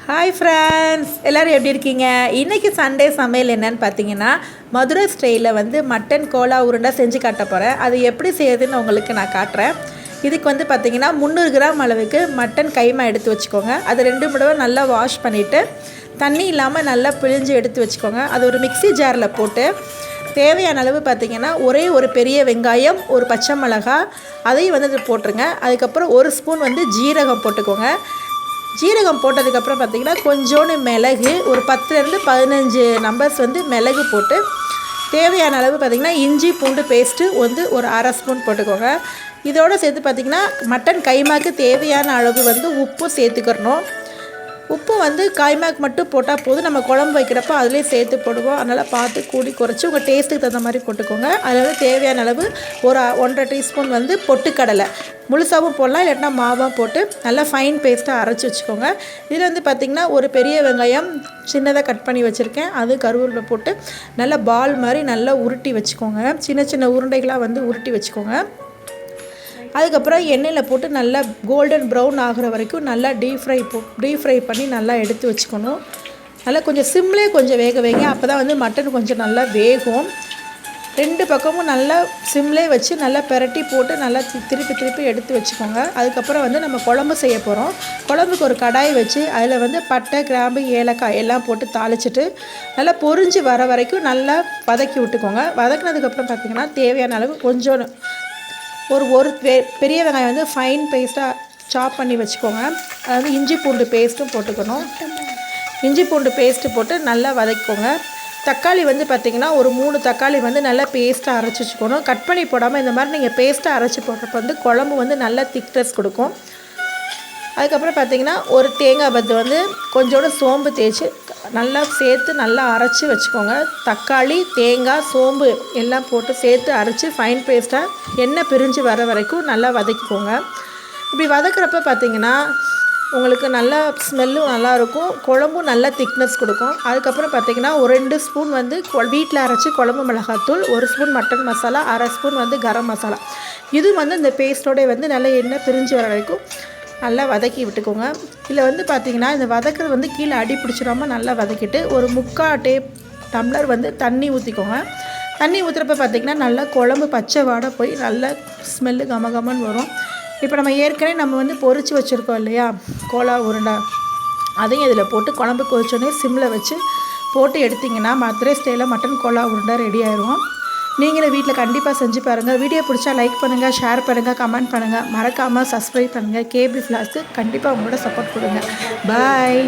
Hi friends, எல்லோரும் எப்படி இருக்கீங்க? இன்றைக்கி சண்டே சமையல் என்னன்னு பார்த்தீங்கன்னா, மதுரை ஸ்டைலில் வந்து மட்டன் கோலா உருண்டை செஞ்சு காட்ட போகிறேன். அது எப்படி செய்யுதுன்னு உங்களுக்கு நான் காட்டுறேன். இதுக்கு வந்து பார்த்திங்கன்னா 300 கிராம் அளவுக்கு மட்டன் கைமா எடுத்து வச்சுக்கோங்க. அது 2 தடவை நல்லா வாஷ் பண்ணிவிட்டு தண்ணி இல்லாமல் நல்லா பிழிஞ்சு எடுத்து வச்சுக்கோங்க. அது ஒரு மிக்ஸி ஜாரில் போட்டு தேவையான அளவு பார்த்திங்கன்னா ஒரே ஒரு பெரிய வெங்காயம், ஒரு பச்சை மிளகாய் அதையும் வந்து அது போட்டுருங்க. அதுக்கப்புறம் 1 ஸ்பூன் வந்து ஜீரகம் போட்டுக்கோங்க. ஜீரகம் போட்டதுக்கப்புறம் பார்த்திங்கன்னா கொஞ்சோண்டு மிளகு, ஒரு 10லேருந்து 15 நம்பர்ஸ் வந்து மிளகு போட்டு தேவையான அளவு பார்த்திங்கன்னா இஞ்சி பூண்டு பேஸ்ட்டு வந்து ஒரு 1/2 ஸ்பூன் போட்டுக்கோங்க. இதோடு சேர்த்து பார்த்திங்கன்னா மட்டன் கைமாக்கு தேவையான அளவு வந்து உப்பு சேர்த்துக்கிறணும். உப்பு வந்து கைமாக்கு மட்டும் போட்டால் போதும், நம்ம குழம்பு வைக்கிறப்போ அதிலே சேர்த்து போடுவோம். அதனால் பார்த்து கூடி குறைச்சி உங்கள் டேஸ்ட்டுக்கு தகுந்த மாதிரி போட்டுக்கோங்க. அதில் வந்து தேவையான அளவு ஒரு 1.5 டீஸ்பூன் வந்து பொட்டுக்கடலை முழுசாகவும் போடலாம், இல்லைன்னா மாவாக போட்டு நல்லா ஃபைன் பேஸ்ட்டாக அரைச்சி வச்சுக்கோங்க. இதில் வந்து பார்த்திங்கன்னா ஒரு பெரிய வெங்காயம் சின்னதாக கட் பண்ணி வச்சுருக்கேன், அது கருவேப்பிலை போட்டு நல்லா பால் மாதிரி நல்லா உருட்டி வச்சுக்கோங்க. சின்ன சின்ன உருண்டைகளாக வந்து உருட்டி வச்சுக்கோங்க. அதுக்கப்புறம் எண்ணெயில் போட்டு நல்லா கோல்டன் ப்ரௌன் ஆகிற வரைக்கும் நல்லா டீப் ஃப்ரை பண்ணி நல்லா எடுத்து வச்சுக்கணும். நல்லா கொஞ்சம் சிம்லேயே கொஞ்சம் வேக அப்போ தான் வந்து மட்டன் கொஞ்சம் நல்லா வேகும். 2 பக்கமும் நல்லா சிம்லே வச்சு நல்லா பெரட்டி போட்டு நல்லா திருப்பி எடுத்து வச்சுக்கோங்க. அதுக்கப்புறம் வந்து நம்ம குழம்பு செய்ய போகிறோம். குழம்புக்கு ஒரு கடாய் வச்சு அதில் வந்து பட்டை, கிராம்பு, ஏலக்காய் எல்லாம் போட்டு தாளிச்சிட்டு நல்லா பொரிஞ்சு வர வரைக்கும் நல்லா வதக்கி விட்டுக்கோங்க. வதக்கினதுக்கப்புறம் பார்த்திங்கன்னா தேவையான அளவு கொஞ்சோன்னு ஒரு பெரிய வெங்காயம் வந்து ஃபைன் பேஸ்ட்டாக சாப் பண்ணி வச்சுக்கோங்க. அதாவது இஞ்சி பூண்டு பேஸ்ட்டும் போட்டுக்கணும். இஞ்சி பூண்டு பேஸ்ட்டு போட்டு நல்லா வதக்கிக்கோங்க. தக்காளி வந்து பார்த்திங்கன்னா ஒரு 3 தக்காளி வந்து நல்லா பேஸ்ட்டாக அரைச்சி வச்சுக்கணும். கட் பண்ணி போடாமல் இந்த மாதிரி நீங்கள் பேஸ்ட்டாக அரைச்சி போடுறப்ப வந்து குழம்பு வந்து நல்லா திக்னஸ் கொடுக்கும். அதுக்கப்புறம் பார்த்திங்கன்னா ஒரு தேங்காய் பத்து வந்து கொஞ்சோண்டு சோம்பு தேய்ச்சி நல்லா சேர்த்து நல்லா அரைச்சி வச்சுக்கோங்க. தக்காளி, தேங்காய், சோம்பு எல்லாம் போட்டு சேர்த்து அரைச்சி ஃபைன் பேஸ்ட்டாக எண்ணெய் பிரிஞ்சு வர வரைக்கும் நல்லா வதக்கிக்கோங்க. இப்படி வதக்கிறப்ப பார்த்திங்கன்னா உங்களுக்கு நல்லா ஸ்மெல்லும் நல்லாயிருக்கும், குழம்பும் நல்லா திக்னஸ் கொடுக்கும். அதுக்கப்புறம் பார்த்திங்கன்னா ஒரு 2 ஸ்பூன் வந்து வீட்டில் அரைச்சி குழம்பு மிளகாத்தூள், 1 ஸ்பூன் மட்டன் மசாலா, 1/2 ஸ்பூன் வந்து கரம் மசாலா, இது வந்து இந்த பேஸ்ட்டோட வந்து நல்லா எண்ணெய் பிரிஞ்சு வர வரைக்கும் நல்லா வதக்கி விட்டுக்கோங்க. இதில் வந்து பார்த்திங்கன்னா இந்த வதக்கிறது வந்து கீழே அடி பிடிச்சிடாமல் நல்லா வதக்கிட்டு ஒரு 3/4 டம்ளர் வந்து தண்ணி ஊற்றிக்கோங்க. தண்ணி ஊற்றுறப்ப பார்த்திங்கன்னா நல்லா குழம்பு பச்சை வாடை போய் நல்லா ஸ்மெல்லு கமகமன்னு வரும். இப்போ நம்ம ஏற்கனவே வந்து பொரிச்சு வச்சுருக்கோம் இல்லையா கோலா உருண்டை, அதையும் இதில் போட்டு குழம்பு கொதிச்சோடனே சிம்மில் வச்சு போட்டு எடுத்திங்கன்னா மதுரை ஸ்டைலில் மட்டன் கோலா உருண்டை ரெடி ஆயிரும். நீங்களும் வீட்டில் கண்டிப்பாக செஞ்சு பாருங்கள். வீடியோ பிடிச்சா லைக் பண்ணுங்கள், ஷேர் பண்ணுங்கள், கமெண்ட் பண்ணுங்கள், மறக்காமல் சப்ஸ்கிரைப் பண்ணுங்கள். கேபி ஃப்ளாஸ்க்கு கண்டிப்பாக உங்களோட சப்போர்ட் கொடுங்க. பாய்.